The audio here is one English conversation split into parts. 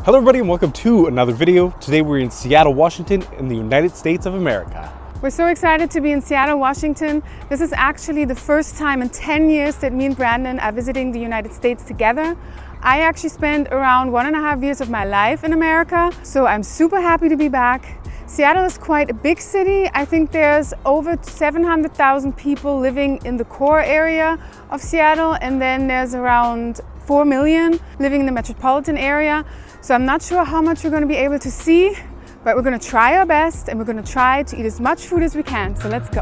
Hello everybody and welcome to another video. Today we're in Seattle, Washington in the United States of America. We're so excited to be in Seattle, Washington. This is actually the first time in 10 years that me and Brandon are visiting the United States together. I actually spent around 1.5 years of my life in America, so I'm super happy to be back. Seattle is quite a big city. I think there's over 700,000 people living in the core area of Seattle, and then there's around 4 million living in the metropolitan area. So I'm not sure how much we're going to be able to see, but we're going to try our best and we're going to try to eat as much food as we can. So let's go.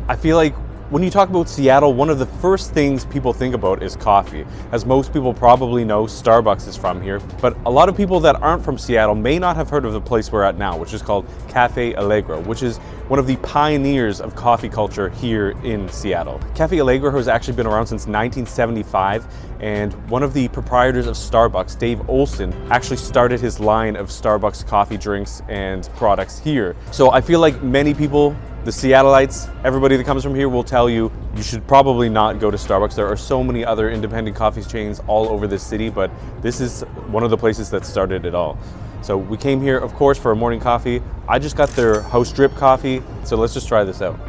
I feel like when you talk about Seattle, one of the first things people think about is coffee. As most people probably know, Starbucks is from here, but a lot of people that aren't from Seattle may not have heard of the place we're at now, which is called Cafe Allegro, which is one of the pioneers of coffee culture here in Seattle. Cafe Allegro has actually been around since 1975, and one of the proprietors of Starbucks, Dave Olson, actually started his line of Starbucks coffee drinks and products here. So I feel like many people, the Seattleites, everybody that comes from here will tell you, you should probably not go to Starbucks. There are so many other independent coffee chains all over this city, but this is one of the places that started it all. So we came here, of course, for a morning coffee. I just got their house drip coffee, so let's just try this out.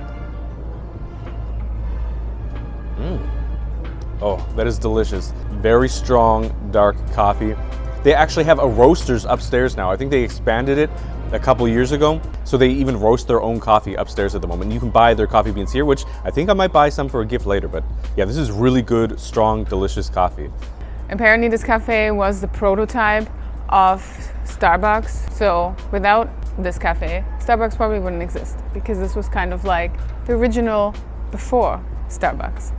Oh, that is delicious. Very strong, dark coffee. They actually have a roasters upstairs now. I think they expanded it a couple years ago, so they even roast their own coffee upstairs at the moment. You can buy their coffee beans here, which I think I might buy some for a gift later, but yeah, this is really good, strong, delicious coffee. Apparently this cafe was the prototype of Starbucks, so without this cafe, Starbucks probably wouldn't exist, because this was kind of like the original before Starbucks.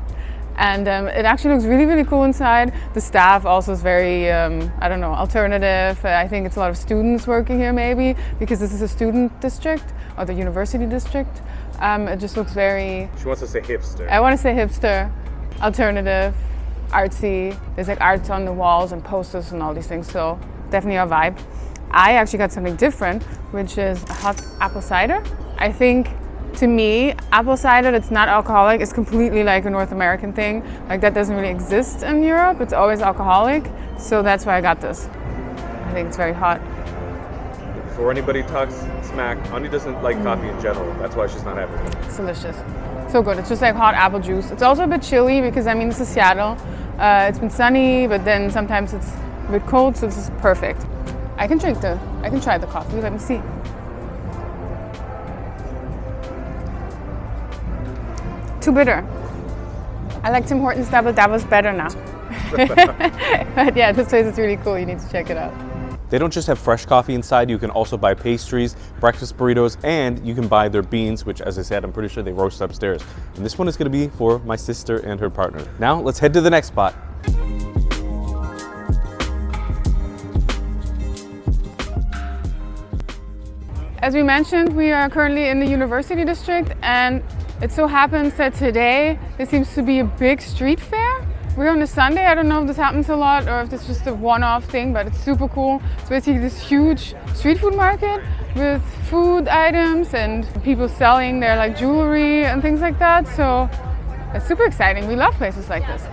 And it actually looks really, really cool inside. The staff also is very, I don't know, alternative. I think it's a lot of students working here maybe, because this is a student district, or the university district. It just looks very... She wants to say hipster. I want to say hipster, alternative, artsy. There's like art on the walls and posters and all these things, so definitely our vibe. I actually got something different, which is a hot apple cider. I think, to me, apple cider that's not alcoholic is completely like a North American thing. Like that doesn't really exist in Europe. It's always alcoholic. So that's why I got this. I think it's very hot. Before anybody talks smack, Ani doesn't like coffee in general. That's why she's not having it. It's delicious. So good. It's just like hot apple juice. It's also a bit chilly because, I mean, this is Seattle. It's been sunny, but then sometimes it's a bit cold, so this is perfect. I can try the coffee. Let me see. Too bitter. I like Tim Hortons Double Doubles better now. But yeah, this place is really cool. You need to check it out. They don't just have fresh coffee inside. You can also buy pastries, breakfast burritos, and you can buy their beans, which, as I said, I'm pretty sure they roast upstairs. And this one is going to be for my sister and her partner. Now, let's head to the next spot. As we mentioned, we are currently in the University District, and it so happens that today there seems to be a big street fair. We're on a Sunday. I don't know if this happens a lot or if this is just a one-off thing, but it's super cool. It's basically this huge street food market with food items and people selling their like jewelry and things like that. So it's super exciting. We love places like this.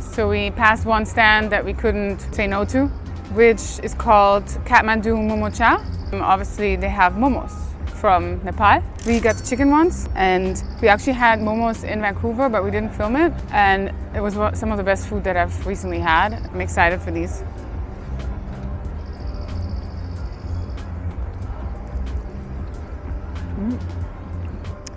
So we passed one stand that we couldn't say no to, which is called Kathmandu Momocha. Obviously they have momos from Nepal. We got the chicken ones, and we actually had momos in Vancouver, but we didn't film it. And it was some of the best food that I've recently had. I'm excited for these.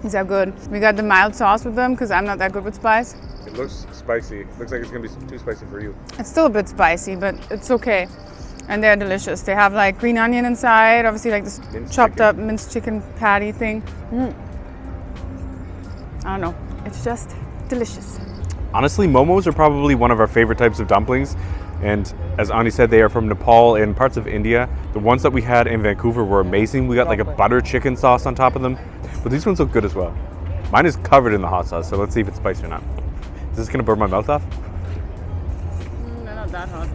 These are good. We got the mild sauce with them because I'm not that good with spice. It looks spicy. It looks like it's going to be too spicy for you. It's still a bit spicy, but it's okay. And they're delicious. They have like green onion inside, obviously like this chopped up minced chicken patty thing. I don't know, it's just delicious. Honestly, momos are probably one of our favorite types of dumplings. And as Ani said, they are from Nepal and parts of India. The ones that we had in Vancouver were amazing. We got like a butter chicken sauce on top of them, but these ones look good as well. Mine is covered in the hot sauce, so let's see if it's spicy or not. Is this gonna burn my mouth off? They're not that hot.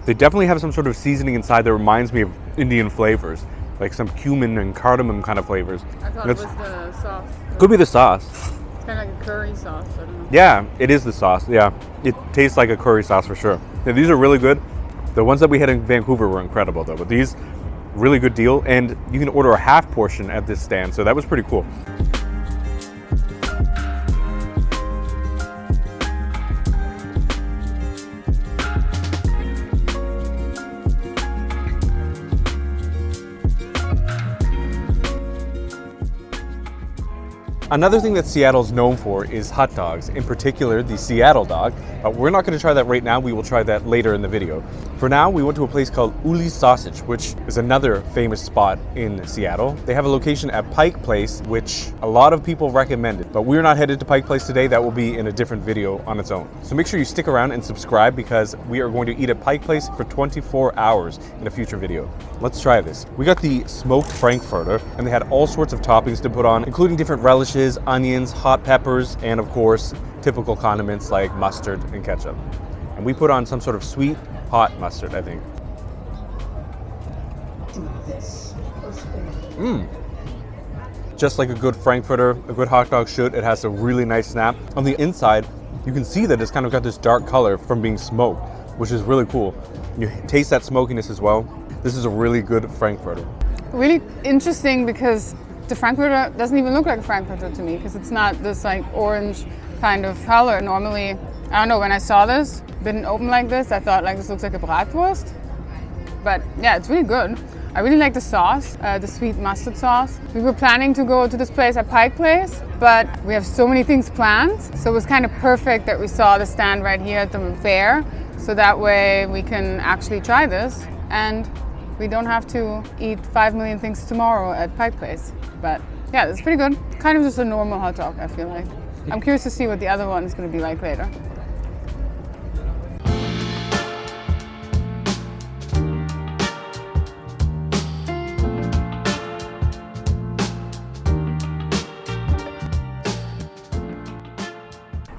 They definitely have some sort of seasoning inside that reminds me of Indian flavors, like some cumin and cardamom kind of flavors. I thought it was the sauce. Could be the sauce. It's kind of like a curry sauce, I don't know. Yeah, it is the sauce. Yeah, it tastes like a curry sauce for sure. Yeah, these are really good. The ones that we had in Vancouver were incredible though, but these, really good deal. And you can order a half portion at this stand, so that was pretty cool. Another thing that Seattle's known for is hot dogs, in particular the Seattle dog. We're not going to try that right now, we will try that later in the video. For now, we went to a place called Uli's Sausage, which is another famous spot in Seattle. They have a location at Pike Place, which a lot of people recommended, but we're not headed to Pike Place today. That will be in a different video on its own. So make sure you stick around and subscribe because we are going to eat at Pike Place for 24 hours in a future video. Let's try this. We got the smoked frankfurter, and they had all sorts of toppings to put on, including different relishes, onions, hot peppers, and of course, typical condiments like mustard and ketchup. And we put on some sort of sweet, hot mustard, I think. Just like a good frankfurter, a good hot dog should, it has a really nice snap. On the inside, you can see that it's kind of got this dark color from being smoked, which is really cool. You taste that smokiness as well. This is a really good frankfurter. Really interesting because the frankfurter doesn't even look like a frankfurter to me because it's not this like orange kind of color. Normally, I don't know, when I saw this, didn't open like this, I thought like this looks like a bratwurst. But yeah, it's really good. I really like the sauce, the sweet mustard sauce. We were planning to go to this place at Pike Place, but we have so many things planned. So it was kind of perfect that we saw the stand right here at the fair. So that way we can actually try this and we don't have to eat 5 million things tomorrow at Pike Place. But yeah, it's pretty good. Kind of just a normal hot dog, I feel like. I'm curious to see what the other one is going to be like later.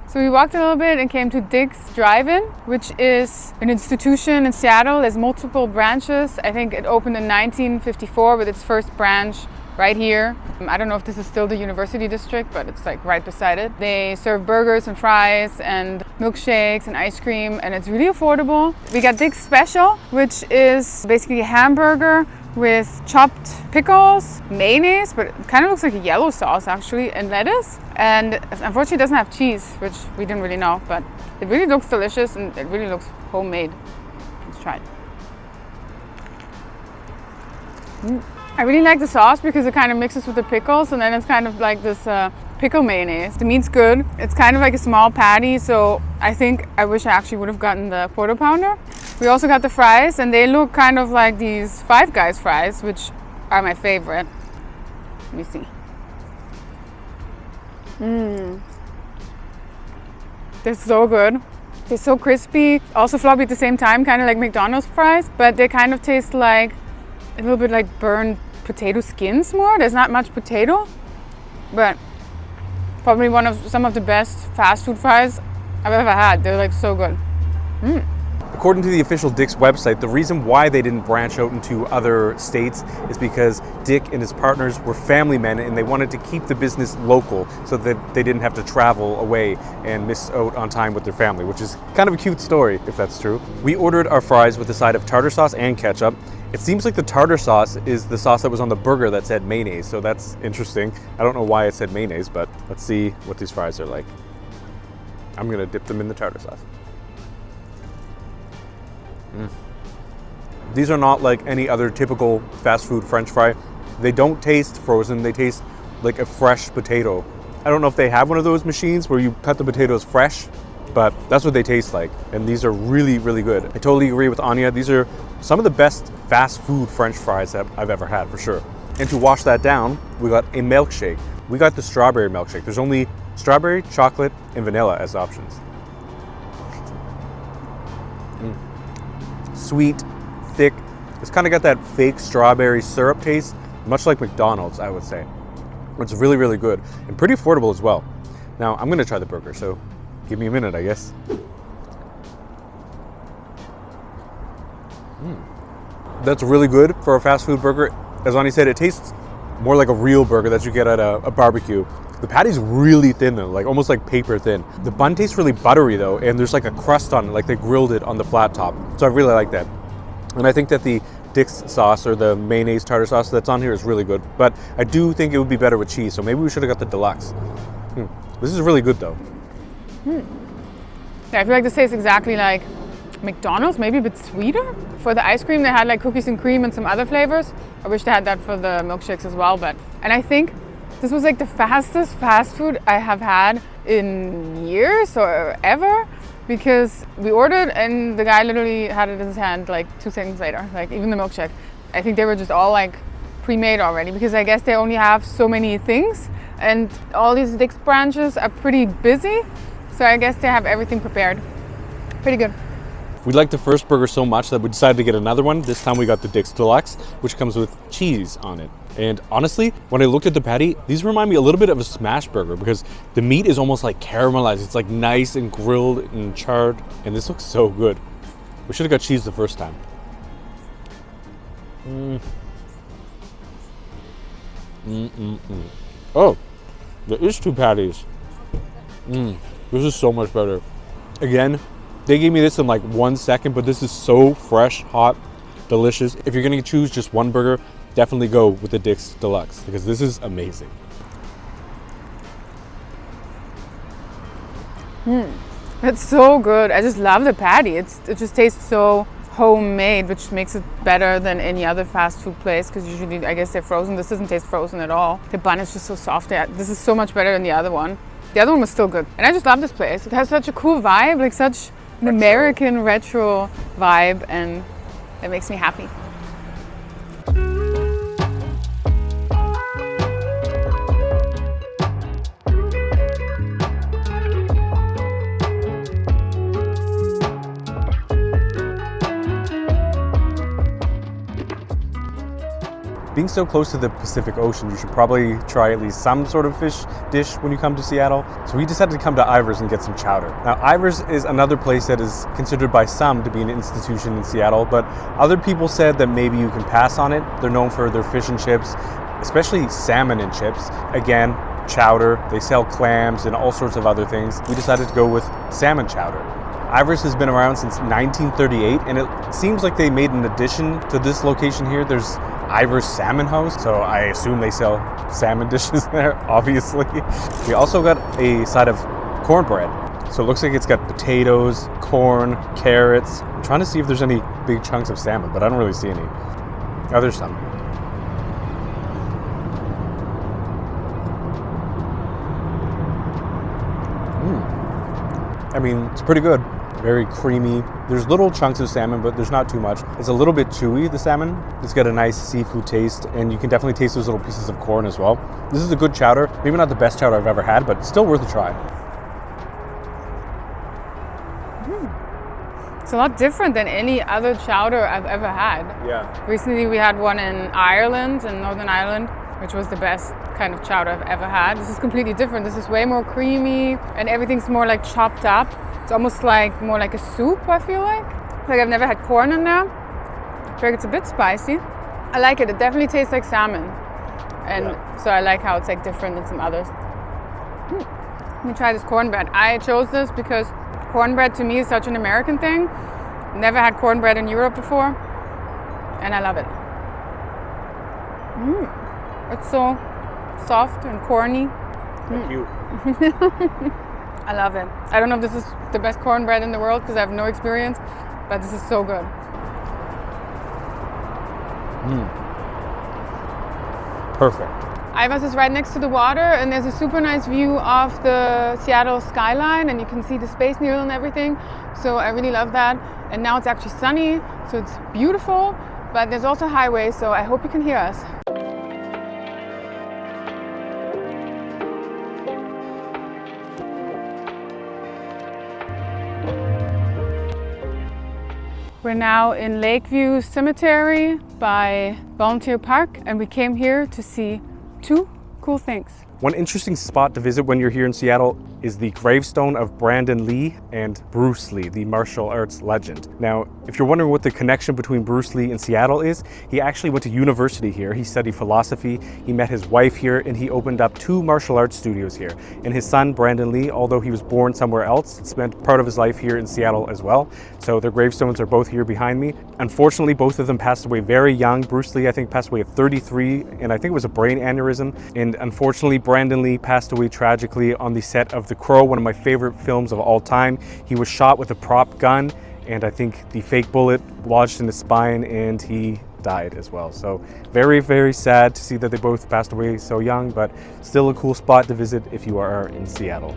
So we walked a little bit and came to Dick's Drive-In, which is an institution in Seattle. There's multiple branches. I think it opened in 1954 with its first branch right here. I don't know if this is still the University District, but it's like right beside it. They serve burgers and fries and milkshakes and ice cream, and it's really affordable. We got Dick's Special, which is basically a hamburger with chopped pickles, mayonnaise, but it kind of looks like a yellow sauce actually, and lettuce. And unfortunately it doesn't have cheese, which we didn't really know, but it really looks delicious and it really looks homemade. Let's try it. I really like the sauce because it kind of mixes with the pickles, and then it's kind of like this pickle mayonnaise. The meat's good. It's kind of like a small patty, so I think I wish I actually would have gotten the quarter pounder. We also got the fries, and they look kind of like these Five Guys fries, which are my favorite. Let me see. They're so good. They're so crispy, also floppy at the same time, kind of like McDonald's fries, but they kind of taste like a little bit like burned potato skins more. There's not much potato, but probably some of the best fast food fries I've ever had. They're like so good. According to the official Dick's website, the reason why they didn't branch out into other states is because Dick and his partners were family men and they wanted to keep the business local so that they didn't have to travel away and miss out on time with their family, which is kind of a cute story if that's true. We ordered our fries with a side of tartar sauce and ketchup. It seems like the tartar sauce is the sauce that was on the burger that said mayonnaise, so that's interesting. I don't know why it said mayonnaise, but let's see what these fries are like. I'm gonna dip them in the tartar sauce. These are not like any other typical fast food French fry. They don't taste frozen, they taste like a fresh potato. I don't know if they have one of those machines where you cut the potatoes fresh, but that's what they taste like. And these are really, really good. I totally agree with Anya. These are some of the best fast food French fries that I've ever had, for sure. And to wash that down, we got a milkshake. We got the strawberry milkshake. There's only strawberry, chocolate, and vanilla as options. Sweet, thick. It's kind of got that fake strawberry syrup taste, much like McDonald's, I would say. It's really, really good and pretty affordable as well. Now, I'm gonna try the burger, so give me a minute, I guess. That's really good for a fast food burger. As Ani said, it tastes more like a real burger that you get at a barbecue. The patty's really thin though, like almost like paper thin. The bun tastes really buttery though, and there's like a crust on it, like they grilled it on the flat top. So I really like that. And I think that the Dick's sauce or the mayonnaise tartar sauce that's on here is really good. But I do think it would be better with cheese, so maybe we should have got the deluxe. This is really good though. Yeah, I feel like this tastes exactly like McDonald's, maybe a bit sweeter. For the ice cream, they had like cookies and cream and some other flavors. I wish they had that for the milkshakes as well. And I think this was like the fastest fast food I have had in years or ever, because we ordered and the guy literally had it in his hand like 2 seconds later, like even the milkshake. I think they were just all like pre-made already, because I guess they only have so many things and all these Dick's branches are pretty busy. So I guess they have everything prepared. Pretty good. We liked the first burger so much that we decided to get another one. This time we got the Dick's Deluxe, which comes with cheese on it. And honestly, when I looked at the patty, these remind me a little bit of a smash burger because the meat is almost like caramelized. It's like nice and grilled and charred, and this looks so good. We should have got cheese the first time. Oh, there is 2 patties. This is so much better. Again, they gave me this in like 1 second, but this is so fresh, hot, delicious. If you're gonna choose just one burger, definitely go with the Dick's Deluxe because this is amazing. It's so good. I just love the patty. It just tastes so homemade, which makes it better than any other fast food place, because usually I guess they're frozen. This doesn't taste frozen at all. The bun is just so soft. This is so much better than the other one. The other one was still good. And I just love this place. It has such a cool vibe, like such an American retro vibe, and it makes me happy. Being so close to the Pacific Ocean, you should probably try at least some sort of fish dish when you come to Seattle. So we decided to come to Ivar's and get some chowder. Now, Ivar's is another place that is considered by some to be an institution in Seattle, but other people said that maybe you can pass on it. They're known for their fish and chips, especially salmon and chips. Again, chowder. They sell clams and all sorts of other things. We decided to go with salmon chowder. Ivar's has been around since 1938, and it seems like they made an addition to this location here. There's Ivar's Salmon House, so I assume they sell salmon dishes there, obviously. We also got a side of cornbread. So it looks like it's got potatoes, corn, carrots. I'm trying to see if there's any big chunks of salmon, but I don't really see any. Oh, there's some. I mean, it's pretty good. Very creamy. There's little chunks of salmon, but there's not too much. It's a little bit chewy, the salmon. It's got a nice seafood taste, and you can definitely taste those little pieces of corn as well. This is a good chowder. Maybe not the best chowder I've ever had, but still worth a try. It's a lot different than any other chowder I've ever had. Yeah. Recently we had one in Ireland, in Northern Ireland, which was the best kind of chowder I've ever had. This is completely different. This is way more creamy, and everything's more like chopped up. It's almost like more like a soup, I feel like. Like I've never had corn in there. I feel like it's a bit spicy. I like it. It definitely tastes like salmon. And so I like how it's like different than some others. Let me try this cornbread. I chose this because cornbread to me is such an American thing. Never had cornbread in Europe before, and I love it. It's so soft and corny. Cute. I love it. I don't know if this is the best cornbread in the world because I have no experience, but this is so good. Perfect. Ivar's is right next to the water, and there's a super nice view of the Seattle skyline, and you can see the Space Needle and everything. So I really love that. And now it's actually sunny, so it's beautiful, but there's also highways, so I hope you can hear us. We're now in Lakeview Cemetery by Volunteer Park, and we came here to see 2 cool things. One interesting spot to visit when you're here in Seattle is the gravestone of Brandon Lee and Bruce Lee, the martial arts legend. Now, if you're wondering what the connection between Bruce Lee and Seattle is, he actually went to university here. He studied philosophy, he met his wife here, and he opened up 2 martial arts studios here. And his son, Brandon Lee, although he was born somewhere else, spent part of his life here in Seattle as well. So their gravestones are both here behind me. Unfortunately, both of them passed away very young. Bruce Lee, I think, passed away at 33, and I think it was a brain aneurysm. And unfortunately, Brandon Lee passed away tragically on the set of The Crow, one of my favorite films of all time. He was shot with a prop gun, and I think the fake bullet lodged in his spine, and he died as well. So very, very sad to see that they both passed away so young, but still a cool spot to visit if you are in Seattle.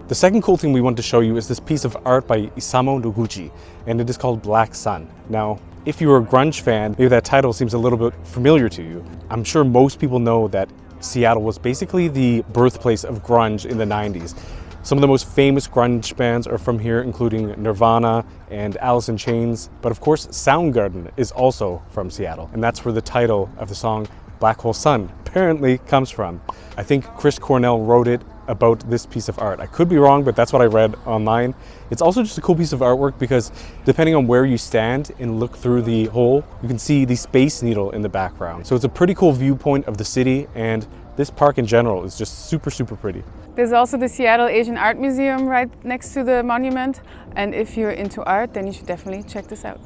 The second cool thing we want to show you is this piece of art by Isamu Noguchi, and it is called Black Sun. Now, if you're a grunge fan, maybe that title seems a little bit familiar to you. I'm sure most people know that Seattle was basically the birthplace of grunge in the 90s. Some of the most famous grunge bands are from here, including Nirvana and Alice in Chains, but of course Soundgarden is also from Seattle, and that's where the title of the song Black Hole Sun apparently comes from. I think Chris Cornell wrote it about this piece of art. I could be wrong, but that's what I read online. It's also just a cool piece of artwork because depending on where you stand and look through the hole, you can see the Space Needle in the background. So it's a pretty cool viewpoint of the city, and this park in general is just super, super pretty. There's also the Seattle Asian Art Museum right next to the monument. And if you're into art, then you should definitely check this out.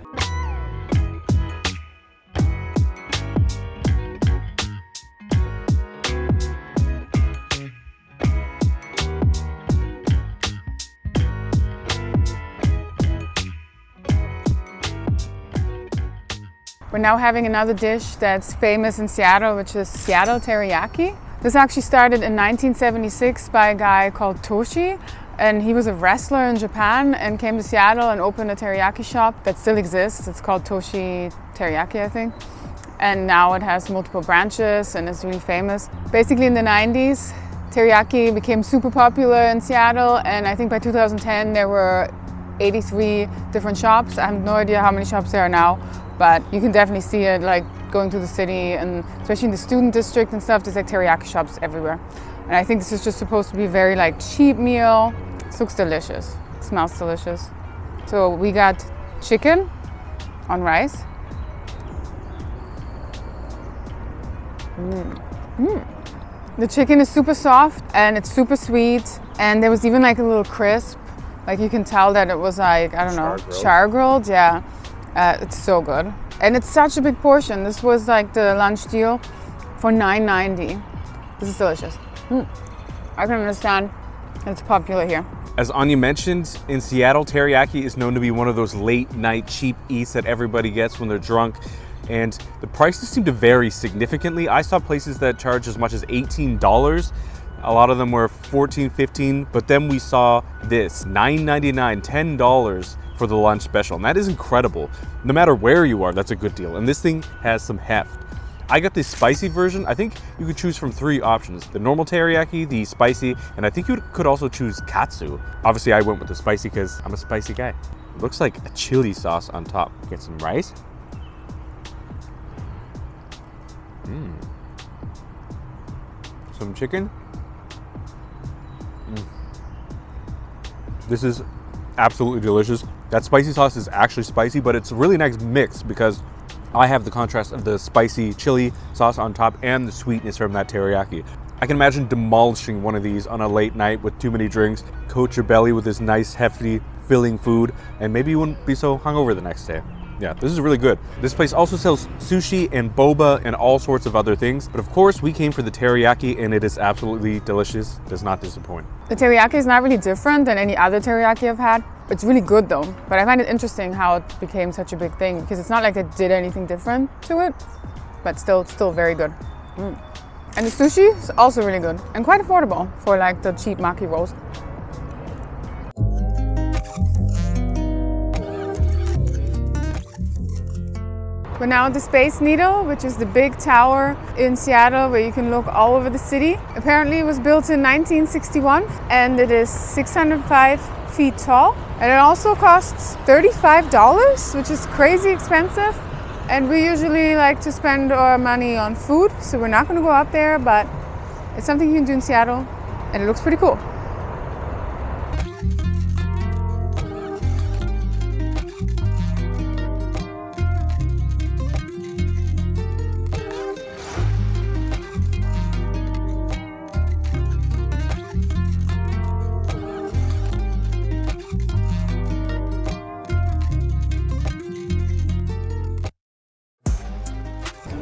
We're now having another dish that's famous in Seattle, which is Seattle Teriyaki. This actually started in 1976 by a guy called Toshi, and he was a wrestler in Japan and came to Seattle and opened a teriyaki shop that still exists. It's called Toshi Teriyaki, I think. And now it has multiple branches and is really famous. Basically in the 90s, teriyaki became super popular in Seattle, and I think by 2010 there were 83 different shops. I have no idea how many shops there are now, but you can definitely see it like going through the city, and especially in the student district and stuff, there's like teriyaki shops everywhere. And I think this is just supposed to be a very like cheap meal. It looks delicious, it smells delicious. So we got chicken on rice. The chicken is super soft and it's super sweet, and there was even like a little crisp. Like you can tell that it was like, I don't know, char-grilled, yeah. It's so good. And it's such a big portion. This was like the lunch deal for $9.90. This is delicious. I can understand it's popular here. As Anya mentioned, in Seattle, teriyaki is known to be one of those late night cheap eats that everybody gets when they're drunk. And the prices seem to vary significantly. I saw places that charge as much as $18. A lot of them were $14, $15, but then we saw this, $9.99, $10 for the lunch special. And that is incredible. No matter where you are, that's a good deal. And this thing has some heft. I got the spicy version. I think you could choose from 3 options. The normal teriyaki, the spicy, and I think you could also choose katsu. Obviously, I went with the spicy because I'm a spicy guy. It looks like a chili sauce on top. Get some rice. Some chicken. This is absolutely delicious. That spicy sauce is actually spicy, but it's a really nice mix because I have the contrast of the spicy chili sauce on top and the sweetness from that teriyaki. I can imagine demolishing one of these on a late night with too many drinks, coat your belly with this nice, hefty, filling food, and maybe you wouldn't be so hungover the next day. Yeah, this is really good. This place also sells sushi and boba and all sorts of other things. But of course, we came for the teriyaki, and it is absolutely delicious. Does not disappoint. The teriyaki is not really different than any other teriyaki I've had. It's really good though. But I find it interesting how it became such a big thing, because it's not like they did anything different to it, but still very good. And the sushi is also really good and quite affordable for like the cheap maki rolls. We're now at the Space Needle, which is the big tower in Seattle where you can look all over the city. Apparently it was built in 1961 and it is 605 feet tall. And it also costs $35, which is crazy expensive. And we usually like to spend our money on food, so we're not going to go up there, but it's something you can do in Seattle and it looks pretty cool.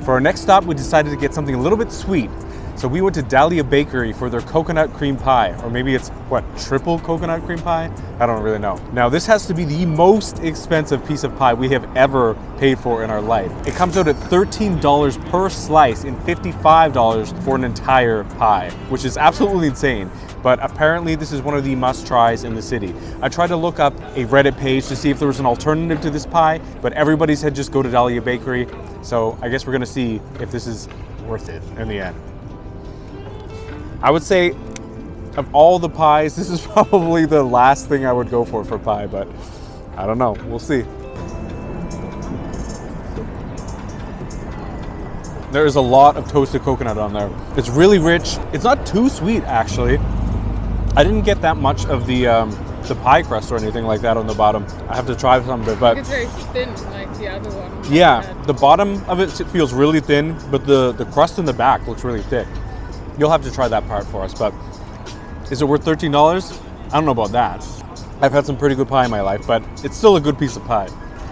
For our next stop, we decided to get something a little bit sweet. So we went to Dahlia Bakery for their coconut cream pie, or maybe it's, what, triple coconut cream pie? I don't really know. Now this has to be the most expensive piece of pie we have ever paid for in our life. It comes out at $13 per slice and $55 for an entire pie, which is absolutely insane. But apparently this is one of the must-tries in the city. I tried to look up a Reddit page to see if there was an alternative to this pie, but everybody said just go to Dahlia Bakery. So I guess we're gonna see if this is worth it in the end. I would say of all the pies, this is probably the last thing I would go for pie, but I don't know, we'll see. There is a lot of toasted coconut on there. It's really rich. It's not too sweet, actually. I didn't get that much of the pie crust or anything like that on the bottom. I have to try some of it, but it's very thin, like the other one. Yeah, the bottom of it feels really thin, but the crust in the back looks really thick. You'll have to try that part for us, but is it worth $13? I don't know about that. I've had some pretty good pie in my life, but it's still a good piece of pie.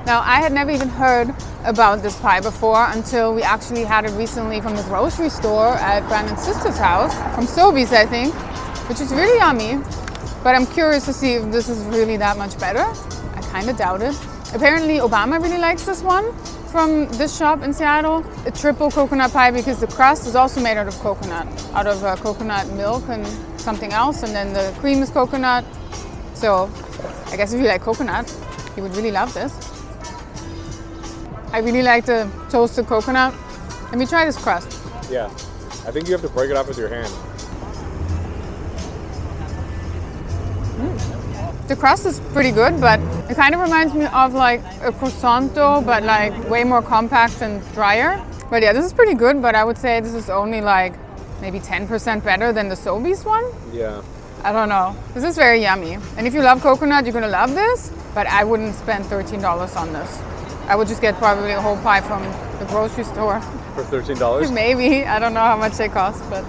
Now, I had never even heard about this pie before until we actually had it recently from the grocery store at Brandon's sister's house, from Sobeys, I think, which is really yummy. But I'm curious to see if this is really that much better. I kind of doubt it. Apparently, Obama really likes this one from this shop in Seattle. A triple coconut pie because the crust is also made out of coconut, coconut milk and something else, and then the cream is coconut. So I guess if you like coconut, you would really love this. I really like the toasted coconut. Let me try this crust. Yeah, I think you have to break it off with your hand. The crust is pretty good, but it kind of reminds me of like a croissant dough, but like way more compact and drier. But yeah, this is pretty good, but I would say this is only like maybe 10% better than the Sobeys one. Yeah. I don't know. This is very yummy. And if you love coconut, you're gonna love this, but I wouldn't spend $13 on this. I would just get probably a whole pie from the grocery store. For $13? Maybe, I don't know how much they cost, but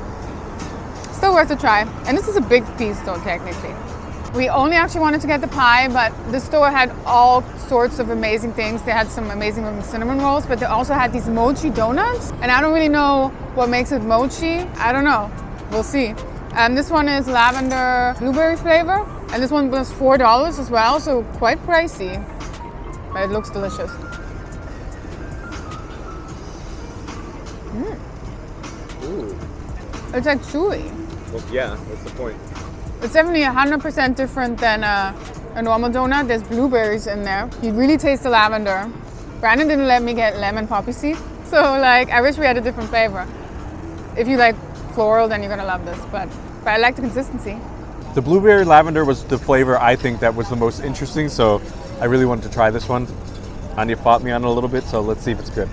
still worth a try. And this is a big piece though, technically. We only actually wanted to get the pie, but the store had all sorts of amazing things. They had some amazing cinnamon rolls, but they also had these mochi donuts. And I don't really know what makes it mochi. I don't know. We'll see. This one is lavender blueberry flavor. And this one was $4 as well, so quite pricey. But it looks delicious. Ooh. It's like chewy. Well, yeah, that's the point. It's definitely 100% different than a normal donut. There's blueberries in there. You really taste the lavender. Brandon didn't let me get lemon poppy seed. So like, I wish we had a different flavor. If you like floral, then you're gonna love this. But I like the consistency. The blueberry lavender was the flavor I think that was the most interesting. So I really wanted to try this one. Anya fought me on it a little bit, so let's see if it's good.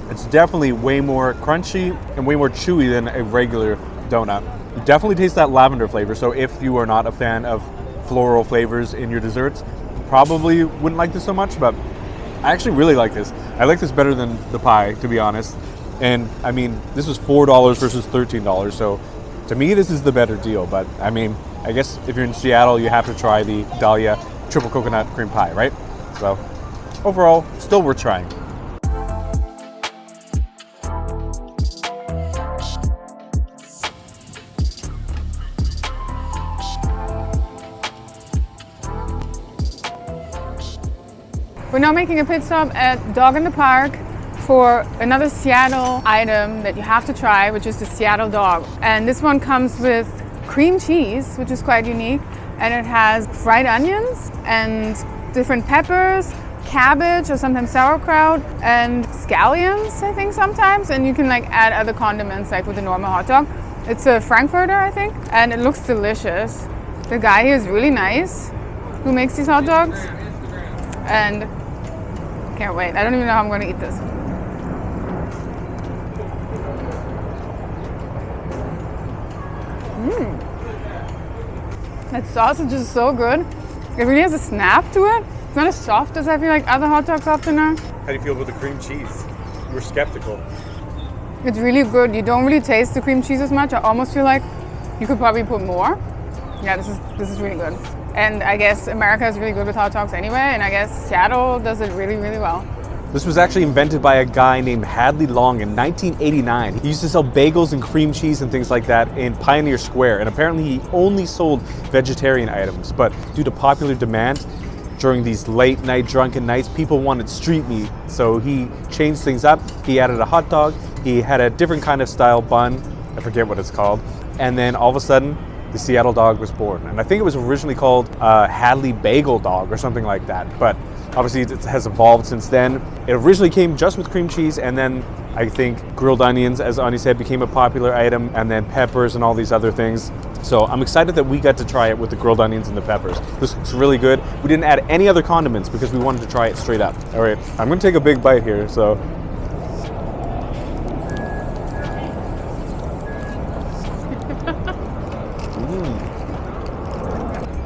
It's definitely way more crunchy and way more chewy than a regular donut. You definitely taste that lavender flavor, so if you are not a fan of floral flavors in your desserts, probably wouldn't like this so much, but I actually really like this. I like this better than the pie, to be honest. And I mean, this was $4 versus $13, so to me this is the better deal, but I mean, I guess if you're in Seattle, you have to try the Dahlia triple coconut cream pie, right? So overall, still worth trying. We're now making a pit stop at Dog in the Park for another Seattle item that you have to try, which is the Seattle dog. And this one comes with cream cheese, which is quite unique. And it has fried onions and different peppers, cabbage, or sometimes sauerkraut, and scallions, I think sometimes. And you can like add other condiments like with a normal hot dog. It's a frankfurter, I think, and it looks delicious. The guy here is really nice who makes these hot dogs, and can't wait. I don't even know how I'm going to eat this. That sausage is so good. It really has a snap to it. It's not as soft as I feel like other hot dogs often are. How do you feel about the cream cheese? You were skeptical. It's really good. You don't really taste the cream cheese as much. I almost feel like you could probably put more. Yeah, this is really good. And I guess America is really good with hot dogs anyway, and I guess Seattle does it really, really well. This was actually invented by a guy named Hadley Long in 1989. He used to sell bagels and cream cheese and things like that in Pioneer Square, and apparently he only sold vegetarian items. But due to popular demand, during these late night drunken nights, people wanted street meat. So he changed things up. He added a hot dog. He had a different kind of style bun. I forget what it's called. And then all of a sudden, the Seattle dog was born. And I think it was originally called Hadley Bagel Dog or something like that. But obviously it has evolved since then. It originally came just with cream cheese, and then I think grilled onions, as Ani said, became a popular item, and then peppers and all these other things. So I'm excited that we got to try it with the grilled onions and the peppers. This looks really good. We didn't add any other condiments because we wanted to try it straight up. All right, I'm gonna take a big bite here, so.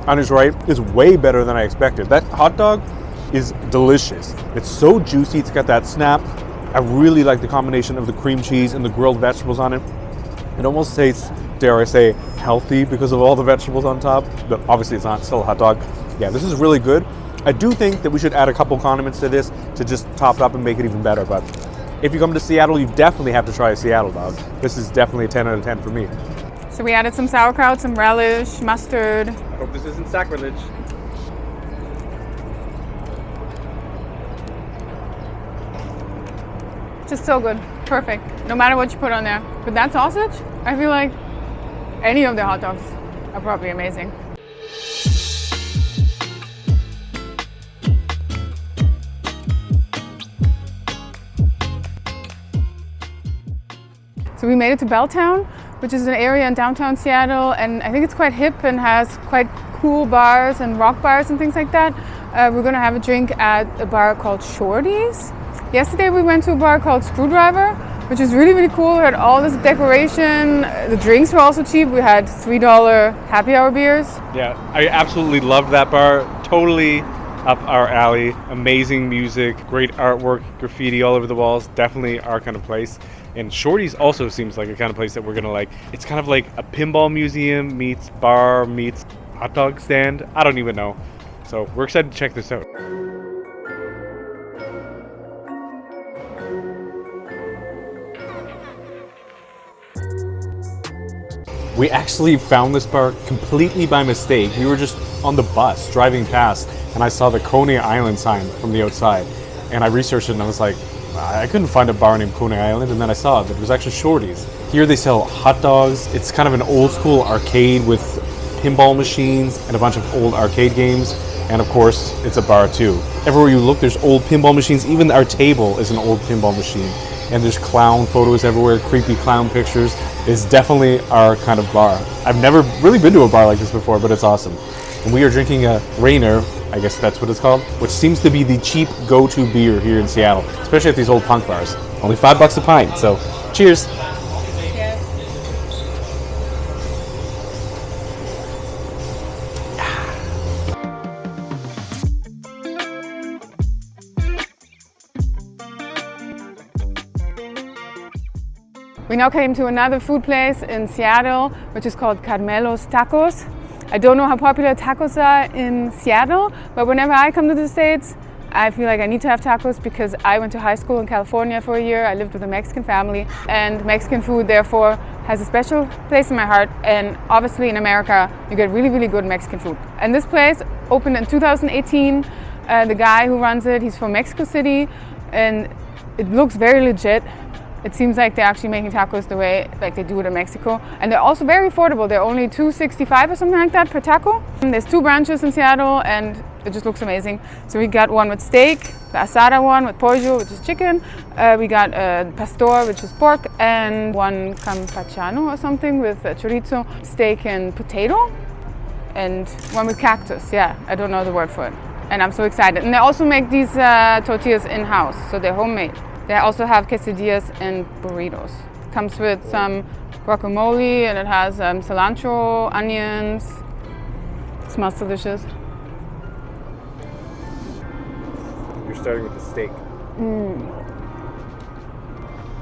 Ani's right, it's way better than I expected. That hot dog is delicious. It's so juicy, it's got that snap. I really like the combination of the cream cheese and the grilled vegetables on it. It almost tastes, dare I say, healthy because of all the vegetables on top, but obviously it's not, still a hot dog. Yeah, this is really good. I do think that we should add a couple condiments to this to just top it up and make it even better, but if you come to Seattle, you definitely have to try a Seattle dog. This is definitely a 10 out of 10 for me. So we added some sauerkraut, some relish, mustard. I hope this isn't sacrilege. Just so good. Perfect. No matter what you put on there. But that sausage, I feel like any of the hot dogs are probably amazing. So we made it to Belltown, which is an area in downtown Seattle, and I think it's quite hip and has quite cool bars and rock bars and things like that. We're gonna have a drink at a bar called Shorty's. Yesterday we went to a bar called Screwdriver, which is really, really cool. We had all this decoration. The drinks were also cheap. We had $3 happy hour beers. Yeah, I absolutely loved that bar. Totally up our alley. Amazing music, great artwork, graffiti all over the walls. Definitely our kind of place. And Shorty's also seems like a kind of place that we're gonna like. It's kind of like a pinball museum meets bar meets hot dog stand. I don't even know. So we're excited to check this out. We actually found this bar completely by mistake. We were just on the bus driving past and I saw the Coney Island sign from the outside. And I researched it and I was like, I couldn't find a bar named Coney Island, and then I saw it. It was actually Shorty's. Here they sell hot dogs. It's kind of an old school arcade with pinball machines and a bunch of old arcade games. And of course, it's a bar too. Everywhere you look, there's old pinball machines. Even our table is an old pinball machine. And there's clown photos everywhere, creepy clown pictures. It's definitely our kind of bar. I've never really been to a bar like this before, but it's awesome. And we are drinking a Rainer, I guess that's what it's called, which seems to be the cheap go-to beer here in Seattle, especially at these old punk bars. Only $5 a pint, so cheers. We now came to another food place in Seattle, which is called Carmelo's Tacos. I don't know how popular tacos are in Seattle, but whenever I come to the States, I feel like I need to have tacos because I went to high school in California for a year. I lived with a Mexican family, and Mexican food therefore has a special place in my heart. And obviously in America, you get really, really good Mexican food. And this place opened in 2018. The guy who runs it, he's from Mexico City, and it looks very legit. It seems like they're actually making tacos the way like they do it in Mexico. And they're also very affordable. They're only $2.65 or something like that per taco. And there's 2 branches in Seattle, and It just looks amazing. So we got one with steak, the asada one with pollo, which is chicken. We got pastor, which is pork, and one campechano or something with chorizo, steak and potato, and one with cactus. Yeah, I don't know the word for it. And I'm so excited. And they also make these tortillas in-house, so they're homemade. They also have quesadillas and burritos. Comes with some guacamole, and it has cilantro, onions. It smells delicious. You're starting with the steak.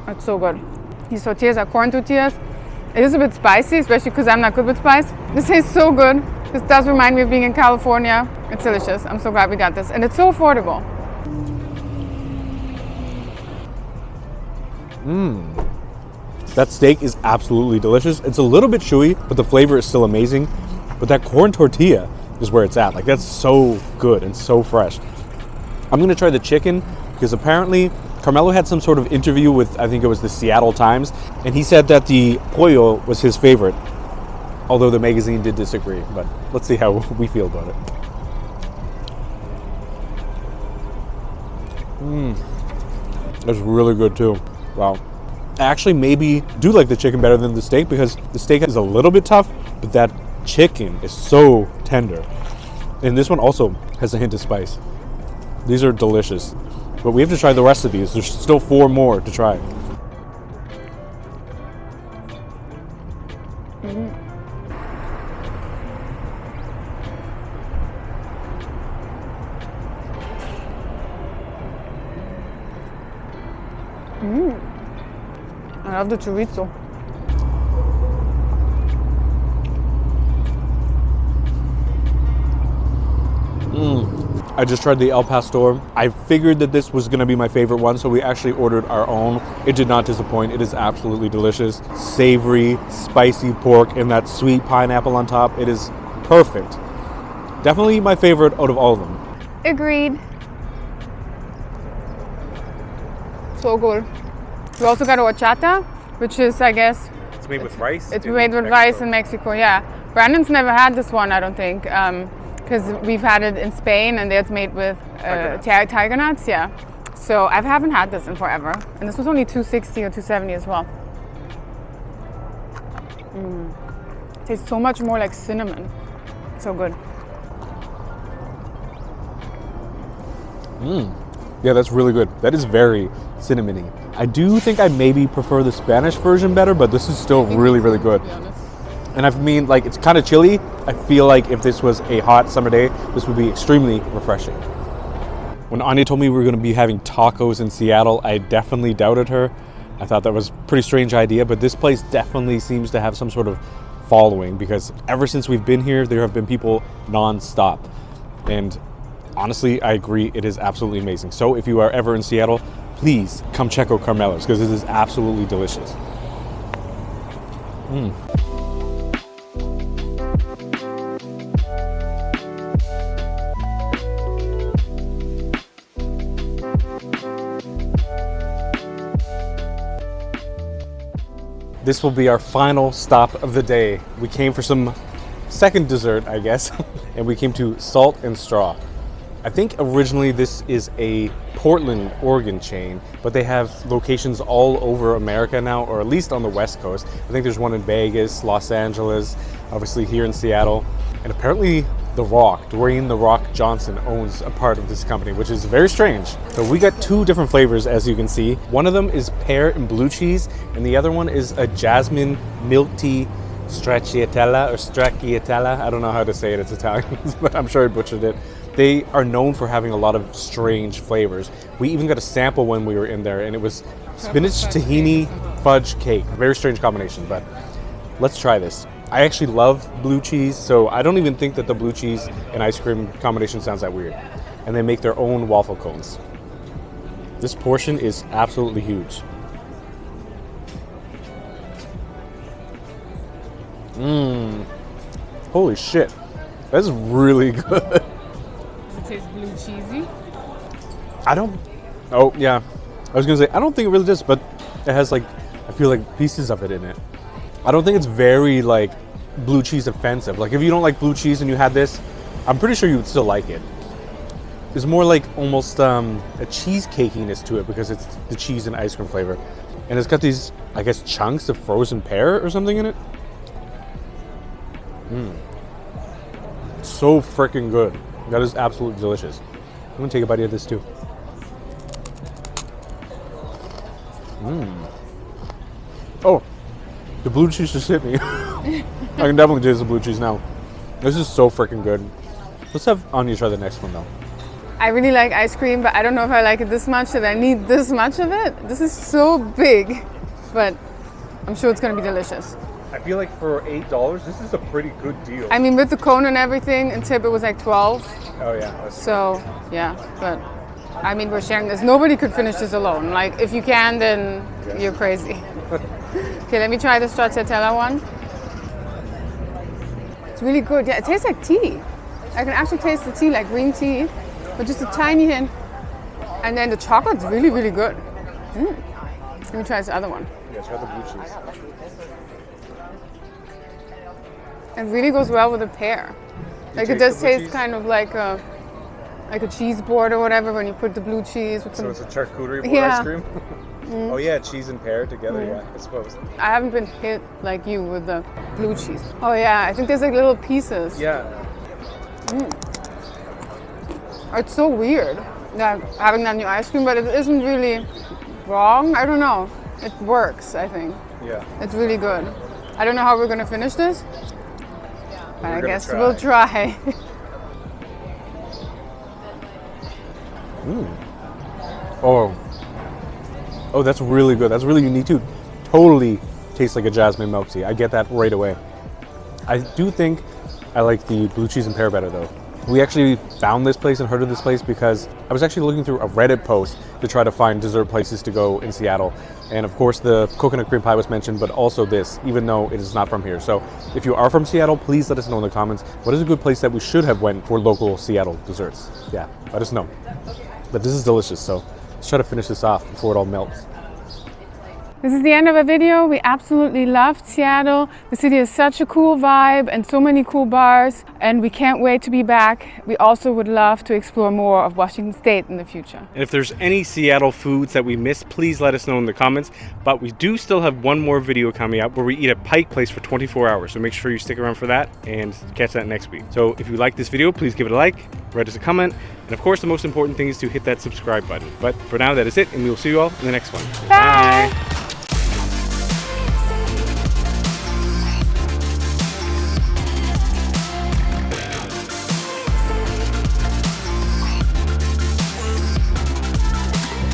It's so good. These tortillas are corn tortillas. It is a bit spicy, especially because I'm not good with spice. This tastes so good. This does remind me of being in California. It's delicious. I'm so glad we got this. And it's so affordable. That steak is absolutely delicious. It's a little bit chewy, but the flavor is still amazing. But that corn tortilla is where it's at. Like, that's so good and so fresh. I'm gonna try the chicken because apparently Carmelo had some sort of interview with, I think it was the Seattle Times, and he said that the pollo was his favorite. Although the magazine did disagree, but let's see how we feel about it. That's really good too. Wow. I actually maybe do like the chicken better than the steak because the steak is a little bit tough, but that chicken is so tender. And this one also has a hint of spice. These are delicious. But we have to try the rest of these. There's still 4 more to try. I love the chorizo. I just tried the El Pastor. I figured that this was gonna be my favorite one, so we actually ordered our own. It did not disappoint. It is absolutely delicious. Savory, spicy pork, and that sweet pineapple on top. It is perfect. Definitely my favorite out of all of them. Agreed. So good. We also got a horchata, which is, I guess, It's made with rice? it's made with rice in Mexico, yeah. Brandon's never had this one, I don't think, because we've had it in Spain, and there it's made with tiger nuts, yeah. So I haven't had this in forever, and this was only $2.60 or $2.70 as well. It tastes so much more like cinnamon. So good. Yeah, that's really good. That is very cinnamony. I do think I maybe prefer the Spanish version better, but this is still really, really good. To be honest. And I mean, like, it's kind of chilly. I feel like if this was a hot summer day, this would be extremely refreshing. When Anya told me we were going to be having tacos in Seattle, I definitely doubted her. I thought that was a pretty strange idea, but this place definitely seems to have some sort of following because ever since we've been here, there have been people non-stop. And honestly, I agree, it is absolutely amazing. So if you are ever in Seattle, please come check out Carmelo's because this is absolutely delicious. This will be our final stop of the day. We came for some second dessert, I guess, and we came to Salt and Straw. I think originally this is a Portland, Oregon chain, but they have locations all over America now, or at least on the West Coast. I think there's one in Vegas, Los Angeles, obviously here in Seattle, and apparently The Rock, Dwayne The Rock Johnson owns a part of this company, which is very strange. So we got 2 different flavors, as you can see. One of them is pear and blue cheese, and the other one is a jasmine milk tea stracciatella or stracciatella. I don't know how to say it, it's Italian, but I'm sure I butchered it. They are known for having a lot of strange flavors. We even got a sample when we were in there, and it was spinach tahini fudge cake. Very strange combination, but let's try this. I actually love blue cheese, so I don't even think that the blue cheese and ice cream combination sounds that weird. And they make their own waffle cones. This portion is absolutely huge. Holy shit. That's really good. Does it taste blue cheesy? I don't, oh yeah. I was gonna say, I don't think it really does, but it has like, I feel like pieces of it in it. I don't think it's very like blue cheese offensive. Like if you don't like blue cheese and you had this, I'm pretty sure you would still like it. There's more like almost a cheesecakiness to it because it's the cheese and ice cream flavor. And it's got these, I guess, chunks of frozen pear or something in it. So freaking good. That is absolutely delicious. I'm gonna take a bite of this too. Oh, the blue cheese just hit me. I can definitely taste the blue cheese now. This is so freaking good. Let's have Anya try the next one though. I really like ice cream, but I don't know if I like it this much that I need this much of it. This is so big, but I'm sure it's gonna be delicious. I feel like for $8, this is a pretty good deal. I mean, with the cone and everything, and tip, it was like 12. Oh yeah. So, yeah, but I mean, we're sharing this. Nobody could finish this alone. Like, if you can, then you're crazy. Okay, let me try the stracciatella one. It's really good. Yeah, it tastes like tea. I can actually taste the tea, like green tea, but just a tiny hint. And then the chocolate's really, really good. Let me try this other one. Yeah, try the blue cheese. It really goes well with the pear. Like, it does taste kind of like a cheese board or whatever when you put the blue cheese with some... So it's a charcuterie board ice cream? Oh yeah, cheese and pear together, yeah, I suppose. I haven't been hit like you with the blue cheese. Oh yeah, I think there's like little pieces. Yeah. It's so weird that having that new ice cream, but it isn't really wrong. I don't know. It works, I think. Yeah. It's really good. I don't know how we're gonna finish this, but I guess we'll try. Oh, that's really good. That's really unique too. Totally tastes like a jasmine milk tea. I get that right away. I do think I like the blue cheese and pear better though. We actually found this place and heard of this place because I was actually looking through a Reddit post to try to find dessert places to go in Seattle. And of course the coconut cream pie was mentioned, but also this, even though it is not from here. So if you are from Seattle, please let us know in the comments. What is a good place that we should have went for local Seattle desserts? Yeah, let us know. But this is delicious, so let's try to finish this off before it all melts. This is the end of our video. We absolutely loved Seattle. The city has such a cool vibe and so many cool bars, and we can't wait to be back. We also would love to explore more of Washington State in the future. And if there's any Seattle foods that we missed, please let us know in the comments. But we do still have one more video coming up where we eat at Pike Place for 24 hours. So make sure you stick around for that and catch that next week. So if you like this video, please give it a like, write us a comment, and of course the most important thing is to hit that subscribe button. But for now, that is it, and we will see you all in the next one. Bye.